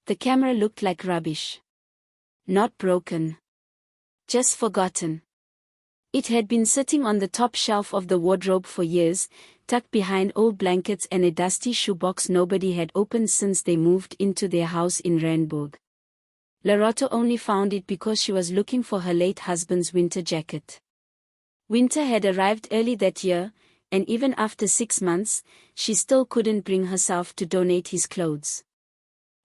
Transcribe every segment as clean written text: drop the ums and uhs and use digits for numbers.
The camera looked like rubbish. Not broken. Just forgotten. It had been sitting on the top shelf of the wardrobe for years, tucked behind old blankets and a dusty shoebox nobody had opened since they moved into their house in Randburg. Loretta only found it because she was looking for her late husband's winter jacket. Winter had arrived early that year, and even after 6 months, she still couldn't bring herself to donate his clothes.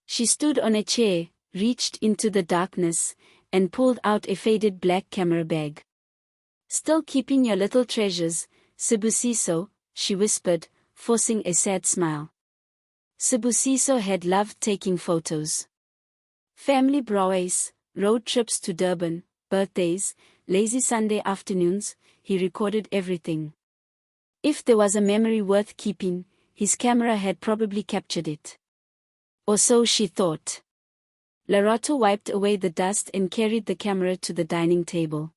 She stood on a chair, reached into the darkness, and pulled out a faded black camera bag. "Still keeping your little treasures, Sibusiso," she whispered, forcing a sad smile. Sibusiso had loved taking photos. Family broads, road trips to Durban, birthdays, lazy Sunday afternoons, he recorded everything. If there was a memory worth keeping, his camera had probably captured it. Or so she thought. Loretta wiped away the dust and carried the camera to the dining table.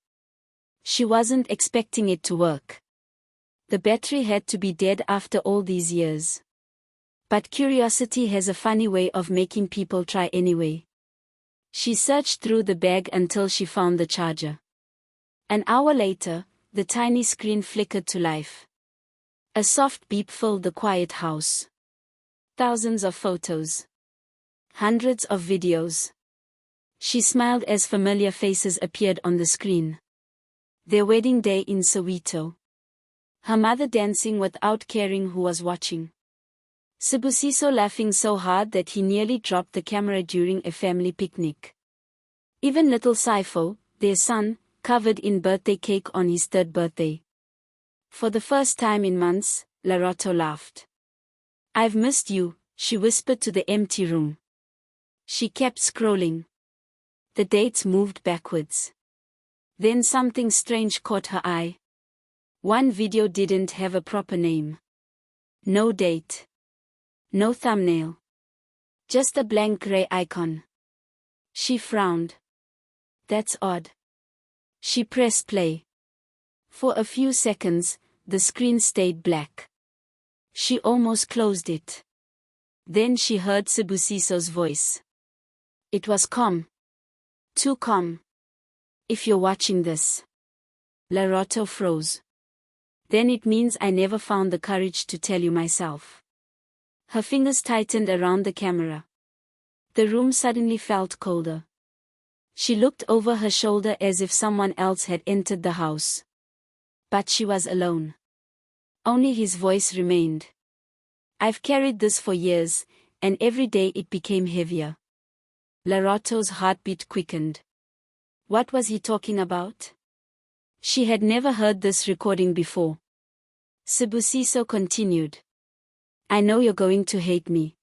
She wasn't expecting it to work. The battery had to be dead after all these years. But curiosity has a funny way of making people try anyway. She searched through the bag until she found the charger. An hour later, the tiny screen flickered to life. A soft beep filled the quiet house. Thousands of photos. Hundreds of videos. She smiled as familiar faces appeared on the screen. Their wedding day in Soweto. Her mother dancing without caring who was watching. Sibusiso laughing so hard that he nearly dropped the camera during a family picnic. Even little Saifo, their son, covered in birthday cake on his 3rd birthday. For the first time in months, Loretta laughed. "I've missed you," she whispered to the empty room. She kept scrolling. The dates moved backwards. Then something strange caught her eye. One video didn't have a proper name. No date. No thumbnail. Just a blank gray icon. She frowned. That's odd. She pressed play. For a few seconds, the screen stayed black. She almost closed it. Then she heard Sibusiso's voice. It was calm. Too calm. "If you're watching this." Loretta froze. "Then it means I never found the courage to tell you myself." Her fingers tightened around the camera. The room suddenly felt colder. She looked over her shoulder as if someone else had entered the house. But she was alone. Only his voice remained. "I've carried this for years, and every day it became heavier." Loretta's heartbeat quickened. What was he talking about? She had never heard this recording before. Sibusiso continued. "I know you're going to hate me."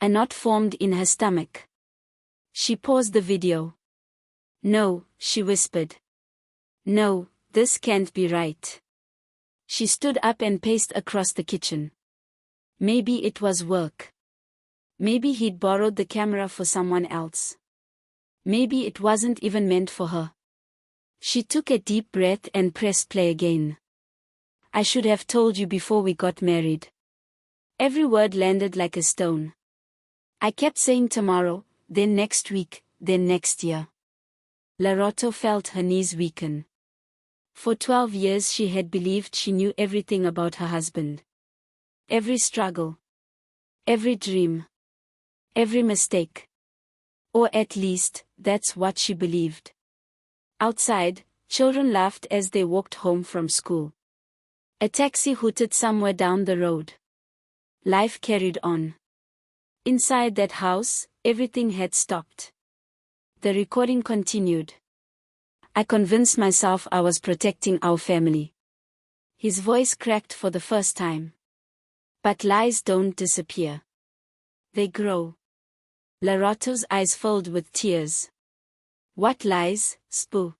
A knot formed in her stomach. She paused the video. "No," she whispered. "No, this can't be right." She stood up and paced across the kitchen. Maybe it was work. Maybe he'd borrowed the camera for someone else. Maybe it wasn't even meant for her. She took a deep breath and pressed play again. "I should have told you before we got married." Every word landed like a stone. "I kept saying tomorrow, then next week, then next year." Loretta felt her knees weaken. For 12 years she had believed she knew everything about her husband. Every struggle. Every dream. Every mistake. Or at least, that's what she believed. Outside, children laughed as they walked home from school. A taxi hooted somewhere down the road. Life carried on. Inside that house, everything had stopped. The recording continued. "I convinced myself I was protecting our family." His voice cracked for the first time. "But lies don't disappear. They grow." Loretta's eyes filled with tears. "What lies, Spu?"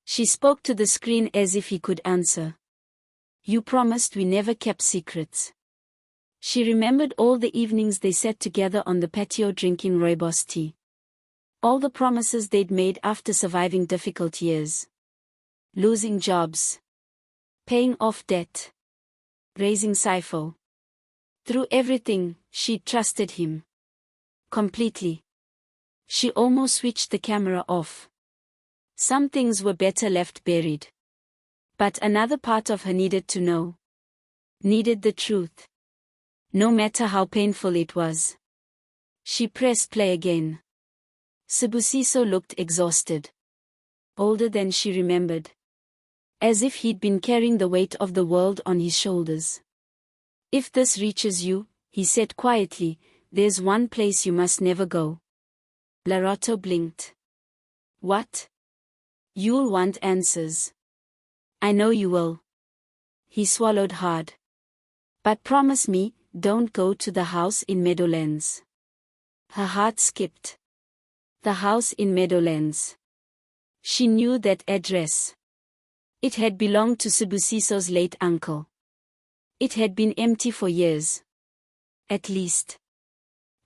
She spoke to the screen as if he could answer. "You promised we never kept secrets." She remembered all the evenings they sat together on the patio drinking rooibos tea. All the promises they'd made after surviving difficult years. Losing jobs. Paying off debt. Raising Saifo. Through everything, she'd trusted him. Completely. She almost switched the camera off. Some things were better left buried. But another part of her needed to know. Needed the truth. No matter how painful it was. She pressed play again. Sibusiso looked exhausted. Older than she remembered. As if he'd been carrying the weight of the world on his shoulders. If this reaches you, he said quietly, there's one place you must never go. Lerato blinked. What? You'll want answers. I know you will. He swallowed hard. But promise me, don't go to the house in Meadowlands. Her heart skipped. The house in Meadowlands. She knew that address. It had belonged to Sibusiso's late uncle. It had been empty for years. At least.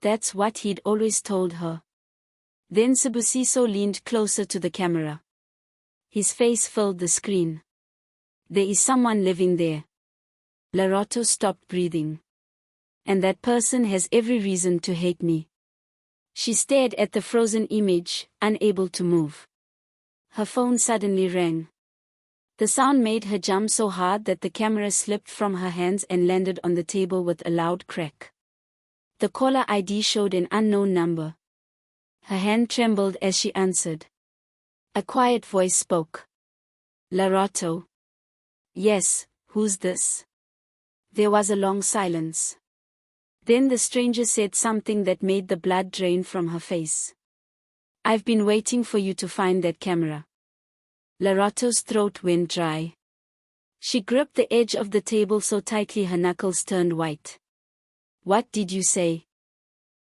That's what he'd always told her. Then Sibusiso leaned closer to the camera. His face filled the screen. There is someone living there. Lerato stopped breathing. And that person has every reason to hate me. She stared at the frozen image, unable to move. Her phone suddenly rang. The sound made her jump so hard that the camera slipped from her hands and landed on the table with a loud crack. The caller ID showed an unknown number. Her hand trembled as she answered. A quiet voice spoke. Lerato. Yes, who's this? There was a long silence. Then the stranger said something that made the blood drain from her face. I've been waiting for you to find that camera. Lerato's throat went dry. She gripped the edge of the table so tightly her knuckles turned white. What did you say?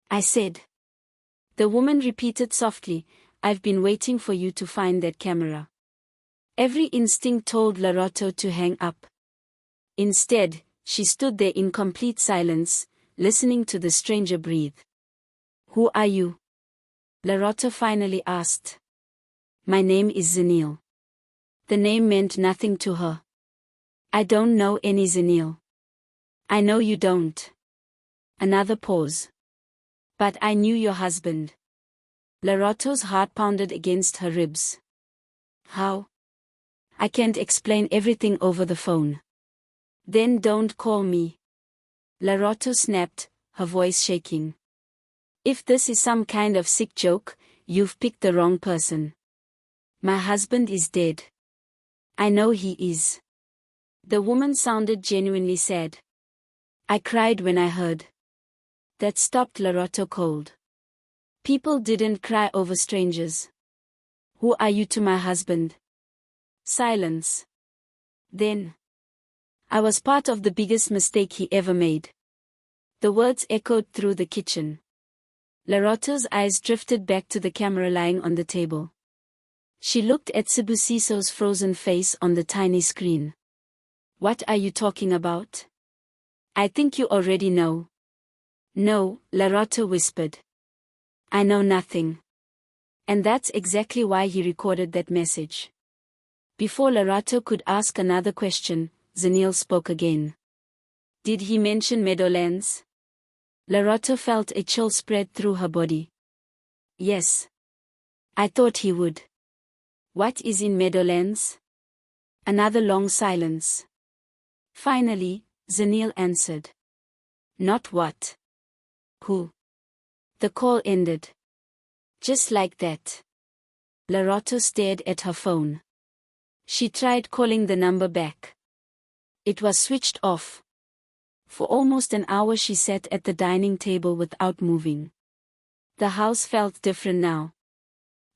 I said. The woman repeated softly, I've been waiting for you to find that camera. Every instinct told Lerato to hang up. Instead, she stood there in complete silence, listening to the stranger breathe. Who are you? Lerato finally asked. My name is Zenil. The name meant nothing to her. I don't know any Zenil. I know you don't. Another pause. But I knew your husband. Lerato's heart pounded against her ribs. How? I can't explain everything over the phone. Then don't call me. Lerato snapped, her voice shaking. If this is some kind of sick joke, you've picked the wrong person. My husband is dead. I know he is. The woman sounded genuinely sad. I cried when I heard. That stopped Lerato cold. People didn't cry over strangers. Who are you to my husband? Silence. Then. I was part of the biggest mistake he ever made. The words echoed through the kitchen. Lerato's eyes drifted back to the camera lying on the table. She looked at Sibusiso's frozen face on the tiny screen. What are you talking about? I think you already know. No, Lerato whispered. I know nothing. And that's exactly why he recorded that message. Before Lerato could ask another question, Zenil spoke again. Did he mention Meadowlands? Lerato felt a chill spread through her body. Yes. I thought he would. What is in Meadowlands? Another long silence. Finally, Zenil answered. Not what? Who? The call ended. Just like that. Lerato stared at her phone. She tried calling the number back. It was switched off. For almost an hour she sat at the dining table without moving. The house felt different now.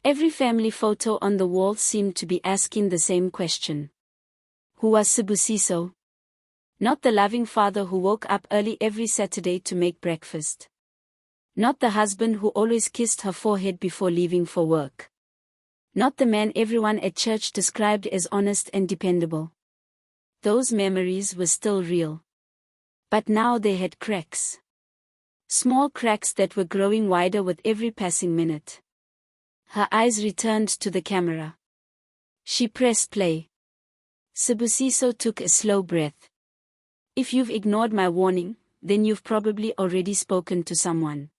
Every family photo on the wall seemed to be asking the same question. Who was Sibusiso? Not the loving father who woke up early every Saturday to make breakfast. Not the husband who always kissed her forehead before leaving for work. Not the man everyone at church described as honest and dependable. Those memories were still real. But now they had cracks. Small cracks that were growing wider with every passing minute. Her eyes returned to the camera. She pressed play. Sibusiso took a slow breath. If you've ignored my warning, then you've probably already spoken to someone.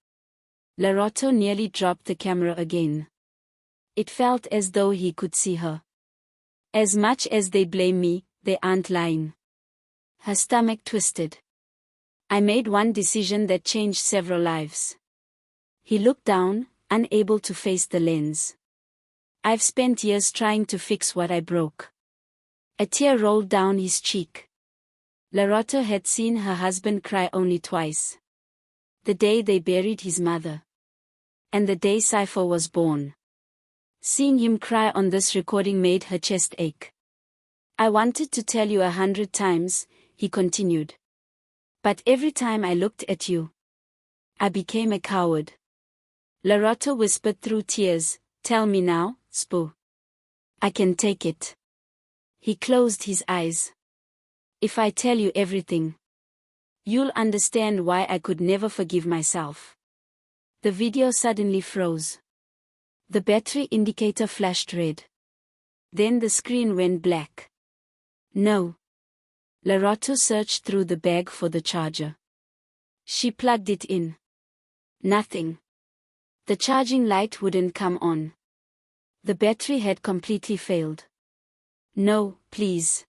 Lorotto nearly dropped the camera again. It felt as though he could see her. As much as they blame me, they aren't lying. Her stomach twisted. I made one decision that changed several lives. He looked down, unable to face the lens. I've spent years trying to fix what I broke. A tear rolled down his cheek. Lorotto had seen her husband cry only twice. The day they buried his mother. And the day Cypher was born. Seeing him cry on this recording made her chest ache. I wanted to tell you 100 times, he continued. But every time I looked at you, I became a coward. Lorotto whispered through tears, tell me now, Spoo. I can take it. He closed his eyes. If I tell you everything, you'll understand why I could never forgive myself. The video suddenly froze. The battery indicator flashed red. Then the screen went black. No. Lorotto searched through the bag for the charger. She plugged it in. Nothing. The charging light wouldn't come on. The battery had completely failed. No, please.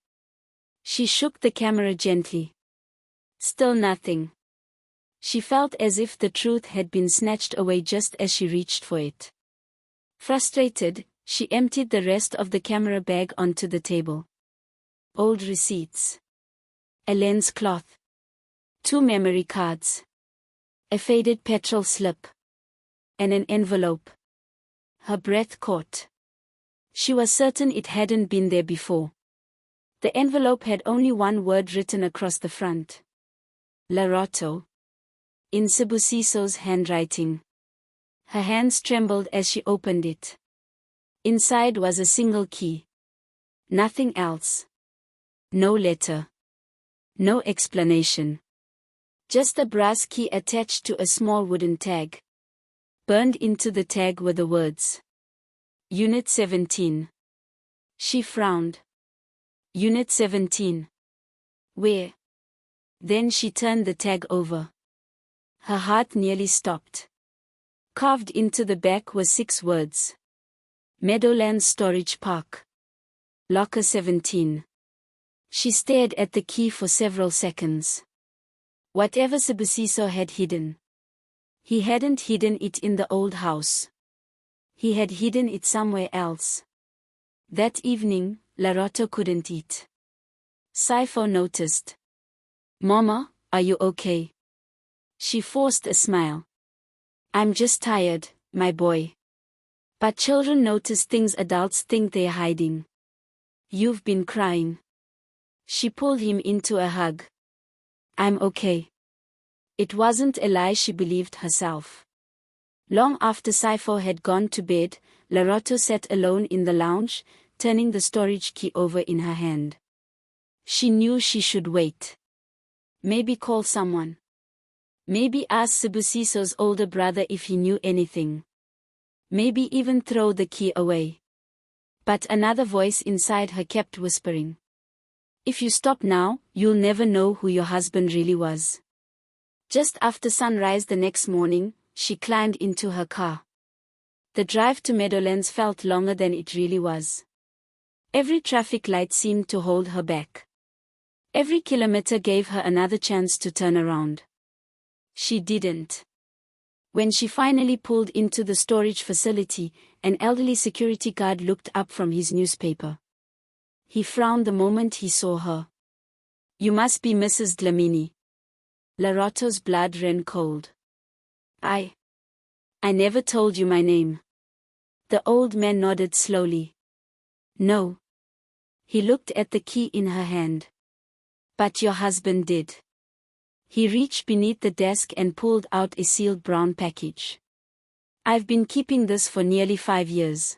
She shook the camera gently. Still nothing. She felt as if the truth had been snatched away just as she reached for it. Frustrated, she emptied the rest of the camera bag onto the table. Old receipts. A lens cloth. 2 memory cards. A faded petrol slip. And an envelope. Her breath caught. She was certain it hadn't been there before. The envelope had only one word written across the front. Lorotto. In Sibusiso's handwriting. Her hands trembled as she opened it. Inside was a single key. Nothing else. No letter. No explanation. Just a brass key attached to a small wooden tag. Burned into the tag were the words. Unit 17. She frowned. Unit 17. Where? Then she turned the tag over. Her heart nearly stopped. Carved into the back were 6 words. Meadowlands Storage Park. Locker 17. She stared at the key for several seconds. Whatever Sibusiso had hidden. He hadn't hidden it in the old house. He had hidden it somewhere else. That evening, Lorotto couldn't eat. Cypher noticed. Mama, are you okay? She forced a smile. I'm just tired, my boy. But children notice things adults think they're hiding. You've been crying. She pulled him into a hug. I'm okay. It wasn't a lie, she believed herself. Long after Cypher had gone to bed, Lorotto sat alone in the lounge, turning the storage key over in her hand. She knew she should wait. Maybe call someone. Maybe ask Sibusiso's older brother if he knew anything. Maybe even throw the key away. But another voice inside her kept whispering. If you stop now, you'll never know who your husband really was. Just after sunrise the next morning, she climbed into her car. The drive to Meadowlands felt longer than it really was. Every traffic light seemed to hold her back. Every kilometer gave her another chance to turn around. She didn't. When she finally pulled into the storage facility, an elderly security guard looked up from his newspaper. He frowned the moment he saw her. You must be Mrs. Dlamini. Lorotto's blood ran cold. I never told you my name. The old man nodded slowly. No. He looked at the key in her hand. But your husband did. He reached beneath the desk and pulled out a sealed brown package. I've been keeping this for nearly 5 years.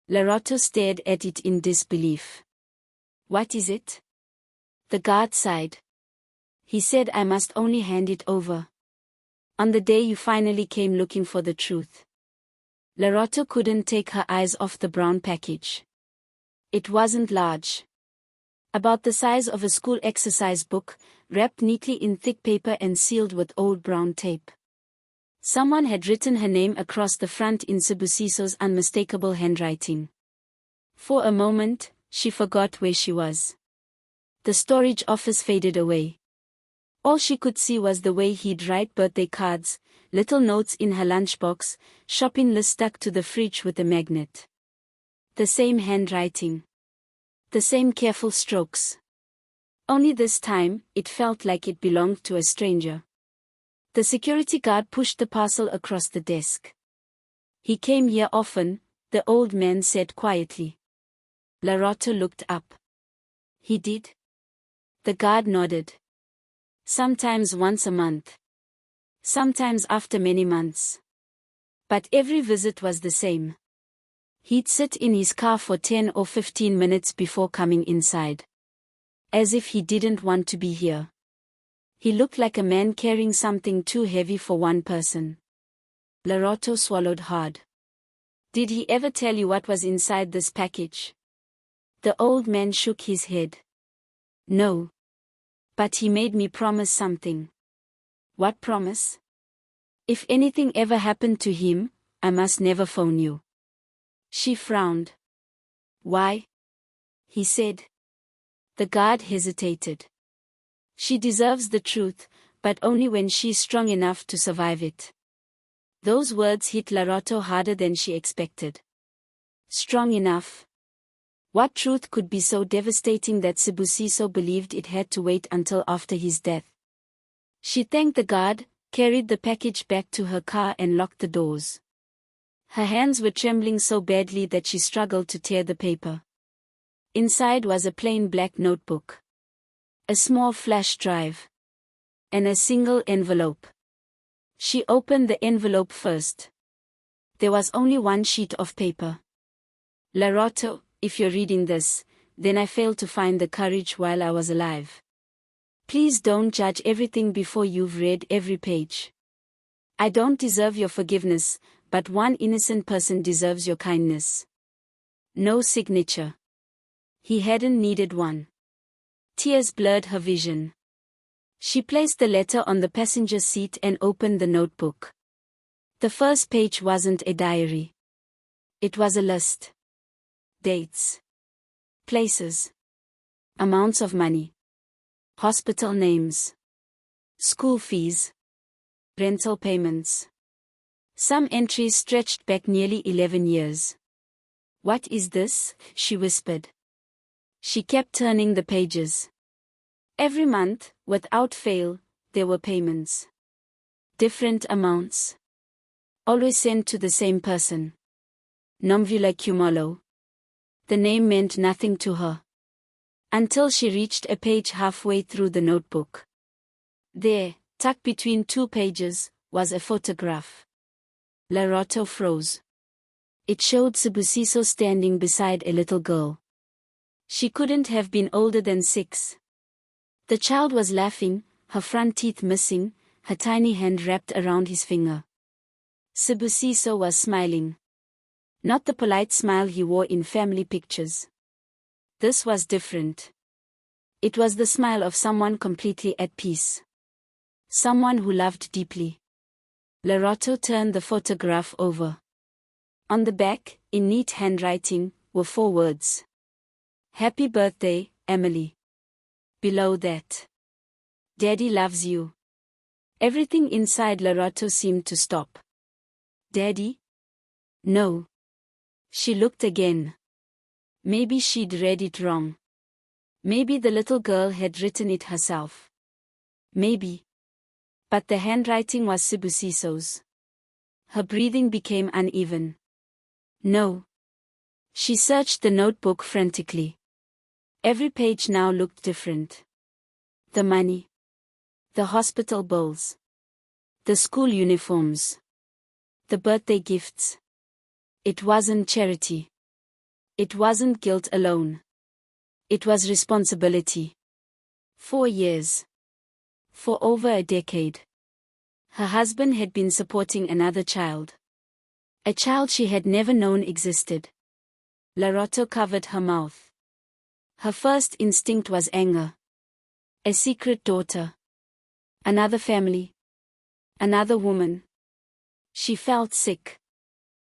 Lorotto stared at it in disbelief. What is it? The guard sighed. He said I must only hand it over. On the day you finally came looking for the truth. Lorotto couldn't take her eyes off the brown package. It wasn't large. About the size of a school exercise book, wrapped neatly in thick paper and sealed with old brown tape. Someone had written her name across the front in Sibusiso's unmistakable handwriting. For a moment, she forgot where she was. The storage office faded away. All she could see was the way he'd write birthday cards, little notes in her lunchbox, shopping list stuck to the fridge with a magnet. The same handwriting. The same careful strokes. Only this time, it felt like it belonged to a stranger. The security guard pushed the parcel across the desk. "He came here often," the old man said quietly. Lerato looked up. "He did?" The guard nodded. "Sometimes once a month. Sometimes after many months. But every visit was the same. He'd sit in his car for 10 or 15 minutes before coming inside. As if he didn't want to be here. He looked like a man carrying something too heavy for one person." Lerato swallowed hard. "Did he ever tell you what was inside this package?" The old man shook his head. "No. But he made me promise something." "What promise?" "If anything ever happened to him, I must never phone you." She frowned. "Why?" he said. The guard hesitated. "She deserves the truth, but only when she's strong enough to survive it." Those words hit Lerato harder than she expected. Strong enough. What truth could be so devastating that Sibusiso believed it had to wait until after his death? She thanked the guard, carried the package back to her car and locked the doors. Her hands were trembling so badly that she struggled to tear the paper. Inside was a plain black notebook. A small flash drive. And a single envelope. She opened the envelope first. There was only one sheet of paper. "Lerato, if you're reading this, then I failed to find the courage while I was alive. Please don't judge everything before you've read every page. I don't deserve your forgiveness, but one innocent person deserves your kindness." No signature. He hadn't needed one. Tears blurred her vision. She placed the letter on the passenger seat and opened the notebook. The first page wasn't a diary. It was a list. Dates. Places. Amounts of money. Hospital names. School fees. Rental payments. Some entries stretched back nearly 11 years. "What is this?" she whispered. She kept turning the pages. Every month, without fail, there were payments. Different amounts. Always sent to the same person. Nomvula Cumolo. The name meant nothing to her. Until she reached a page halfway through the notebook. There, tucked between two pages, was a photograph. Lerato froze. It showed Sibusiso standing beside a little girl. She couldn't have been older than 6. The child was laughing, her front teeth missing, her tiny hand wrapped around his finger. Sibusiso was smiling. Not the polite smile he wore in family pictures. This was different. It was the smile of someone completely at peace. Someone who loved deeply. Lerato turned the photograph over. On the back, in neat handwriting, were 4 words. "Happy birthday, Emily." Below that, "Daddy loves you." Everything inside Lerato seemed to stop. Daddy? No. She looked again. Maybe she'd read it wrong. Maybe the little girl had written it herself. Maybe. But the handwriting was Sibusiso's. Her breathing became uneven. No. She searched the notebook frantically. Every page now looked different. The money. The hospital bills. The school uniforms. The birthday gifts. It wasn't charity. It wasn't guilt alone. It was responsibility. 4 years. For over a decade. Her husband had been supporting another child. A child she had never known existed. Lerato covered her mouth. Her first instinct was anger. A secret daughter. Another family. Another woman. She felt sick.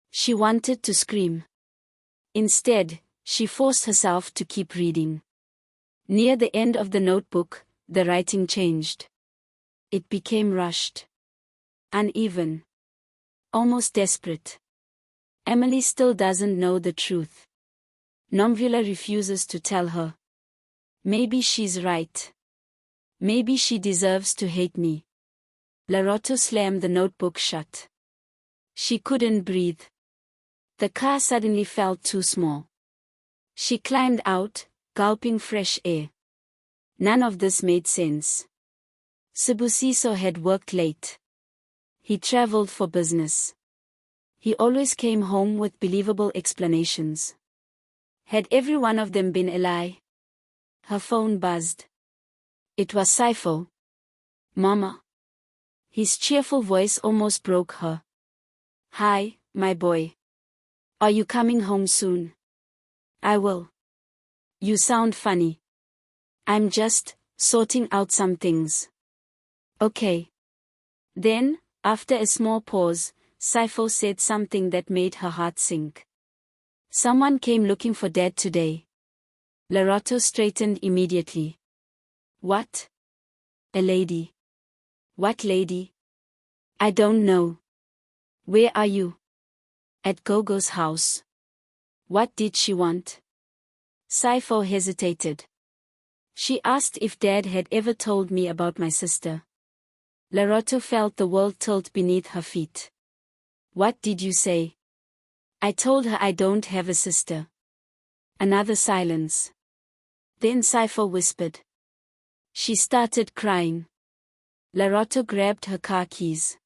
She wanted to scream. Instead, she forced herself to keep reading. Near the end of the notebook, the writing changed. It became rushed. Uneven. Almost desperate. Emily still doesn't know the truth. Nomvula refuses to tell her. Maybe she's right. Maybe she deserves to hate me. Lerato slammed the notebook shut. She couldn't breathe. The car suddenly felt too small. She climbed out, gulping fresh air. None of this made sense. Sibusiso had worked late. He traveled for business. He always came home with believable explanations. Had every one of them been a lie? Her phone buzzed. It was Saifo. Mama. His cheerful voice almost broke her. Hi, my boy. Are you coming home soon? I will. You sound funny. I'm just sorting out some things. Okay. Then, after a small pause, Saifo said something that made her heart sink. Someone came looking for Dad today. Lerato straightened immediately. What? A lady. What lady? I don't know. Where are you? At Gogo's house. What did she want? Saifo hesitated. She asked if Dad had ever told me about my sister. Lerato felt the world tilt beneath her feet. What did you say? I told her I don't have a sister. Another silence. Then Saifo whispered. She started crying. Lerato grabbed her car keys.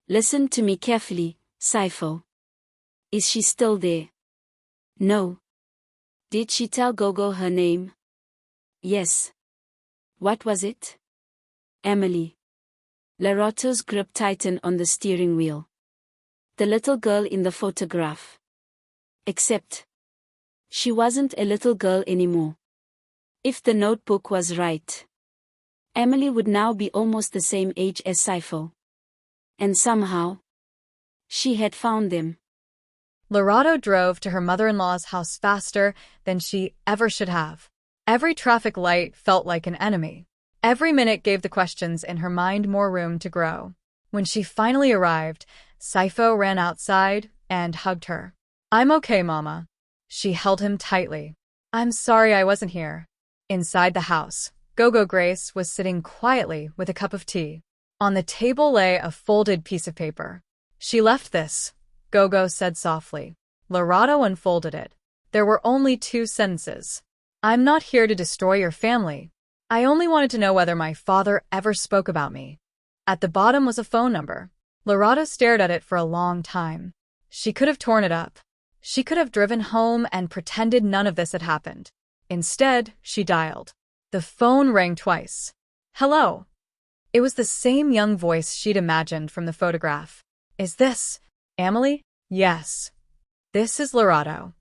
Listen to me carefully, Saifo. Is she still there? No. Did she tell Gogo her name? Yes. What was it? Emily. Lerato's grip tightened on the steering wheel. The little girl in the photograph. Except, she wasn't a little girl anymore. If the notebook was right, Emily would now be almost the same age as Saifo. And somehow, she had found them. Lerato drove to her mother-in-law's house faster than she ever should have. Every traffic light felt like an enemy. Every minute gave the questions in her mind more room to grow. When she finally arrived, Saifo ran outside and hugged her. I'm okay, Mama. She held him tightly. I'm sorry I wasn't here. Inside the house, Gogo Grace was sitting quietly with a cup of tea. On the table lay a folded piece of paper. She left this, Gogo said softly. Lerato unfolded it. There were only 2 sentences. I'm not here to destroy your family. I only wanted to know whether my father ever spoke about me. At the bottom was a phone number. Lerato stared at it for a long time. She could have torn it up. She could have driven home and pretended none of this had happened. Instead, she dialed. The phone rang twice. Hello. It was the same young voice she'd imagined from the photograph. Is this Emily? Yes. This is Lerato.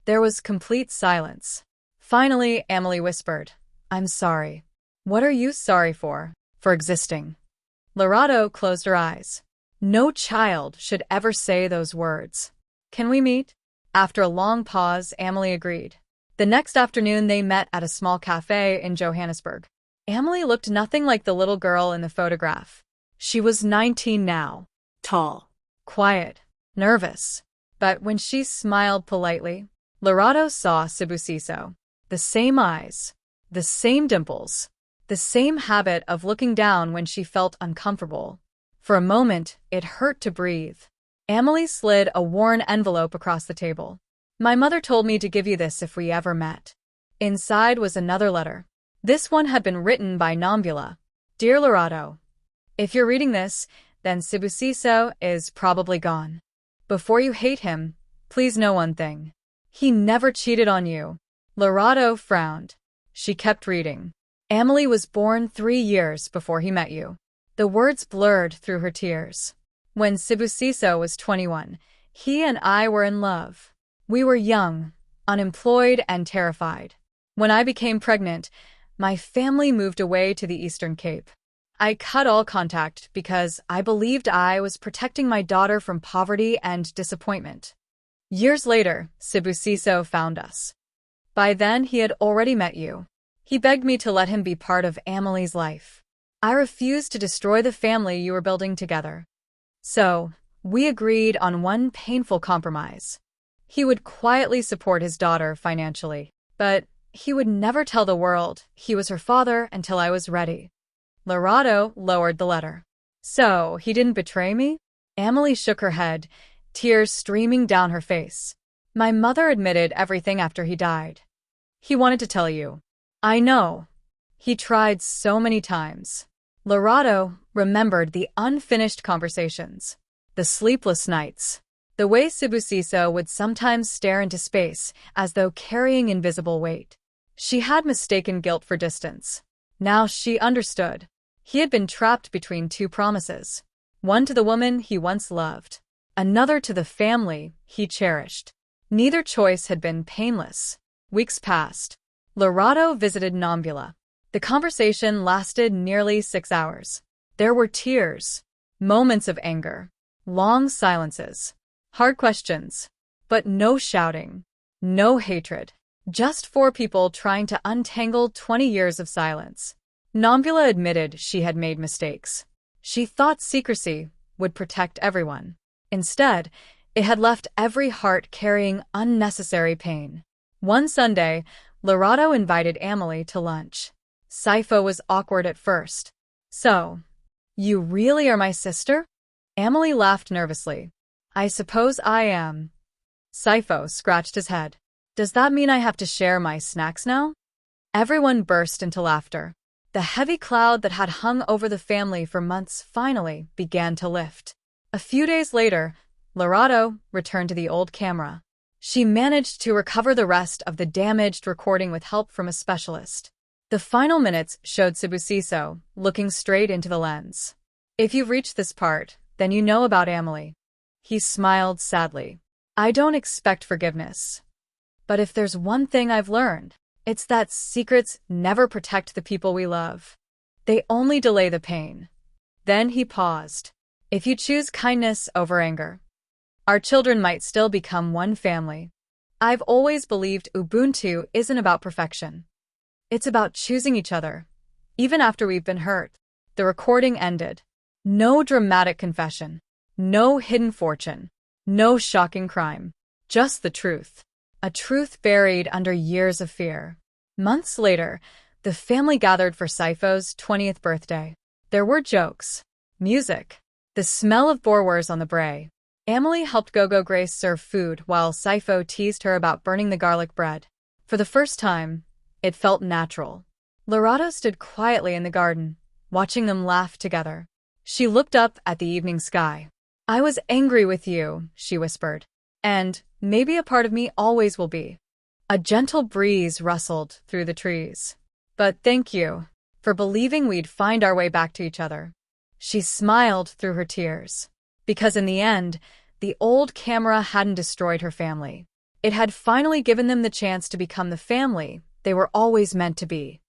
There was complete silence. Finally, Emily whispered, I'm sorry. What are you sorry for? For existing. Lerato closed her eyes. No child should ever say those words. Can we meet? After a long pause, Emily agreed. The next afternoon, they met at a small cafe in Johannesburg. Emily looked nothing like the little girl in the photograph. She was 19 now. Tall. Quiet. Nervous. But when she smiled politely, Lerato saw Sibusiso. The same eyes. The same dimples. The same habit of looking down when she felt uncomfortable. For a moment, it hurt to breathe. Emily slid a worn envelope across the table. My mother told me to give you this if we ever met. Inside was another letter. This one had been written by Nomvula. Dear Lerato, if you're reading this, then Sibusiso is probably gone. Before you hate him, please know one thing. He never cheated on you. Lerato frowned. She kept reading. Emily was born 3 years before he met you. The words blurred through her tears. When Sibusiso was 21, he and I were in love. We were young, unemployed, and terrified. When I became pregnant, my family moved away to the Eastern Cape. I cut all contact because I believed I was protecting my daughter from poverty and disappointment. Years later, Sibusiso found us. By then, he had already met you. He begged me to let him be part of Amelie's life. I refused to destroy the family you were building together. So, we agreed on one painful compromise. He would quietly support his daughter financially, but he would never tell the world he was her father until I was ready. Lorado lowered the letter. So, he didn't betray me? Amelie shook her head, tears streaming down her face. My mother admitted everything after he died. He wanted to tell you. I know. He tried so many times. Lorado remembered the unfinished conversations, the sleepless nights, the way Sibusiso would sometimes stare into space as though carrying invisible weight. She had mistaken guilt for distance. Now she understood. He had been trapped between two promises, one to the woman he once loved, another to the family he cherished. Neither choice had been painless. Weeks passed. Lorado visited Nombula. The conversation lasted nearly 6 hours. There were tears, moments of anger, long silences, hard questions, but no shouting, no hatred. Just 4 people trying to untangle 20 years of silence. Nombula admitted she had made mistakes. She thought secrecy would protect everyone. Instead, it had left every heart carrying unnecessary pain. One Sunday, Lorado invited Amelie to lunch. Sifo was awkward at first. So, you really are my sister? Amelie laughed nervously. I suppose I am. Sifo scratched his head. Does that mean I have to share my snacks now? Everyone burst into laughter. The heavy cloud that had hung over the family for months finally began to lift. A few days later, Lorado returned to the old camera. She managed to recover the rest of the damaged recording with help from a specialist. The final minutes showed Sibusiso looking straight into the lens. If you've reached this part, then you know about Amelie. He smiled sadly. I don't expect forgiveness. But if there's one thing I've learned, it's that secrets never protect the people we love. They only delay the pain. Then he paused. If you choose kindness over anger, our children might still become one family. I've always believed Ubuntu isn't about perfection. It's about choosing each other, even after we've been hurt. The recording ended. No dramatic confession. No hidden fortune. No shocking crime. Just the truth. A truth buried under years of fear. Months later, the family gathered for Sifo's 20th birthday. There were jokes, music, the smell of boerewors on the braai. Amelie helped Gogo Grace serve food while Sifo teased her about burning the garlic bread. For the first time, it felt natural. Lorado stood quietly in the garden, watching them laugh together. She looked up at the evening sky. I was angry with you, she whispered. And maybe a part of me always will be. A gentle breeze rustled through the trees. But thank you for believing we'd find our way back to each other. She smiled through her tears. Because in the end, the old camera hadn't destroyed her family. It had finally given them the chance to become the family they were always meant to be.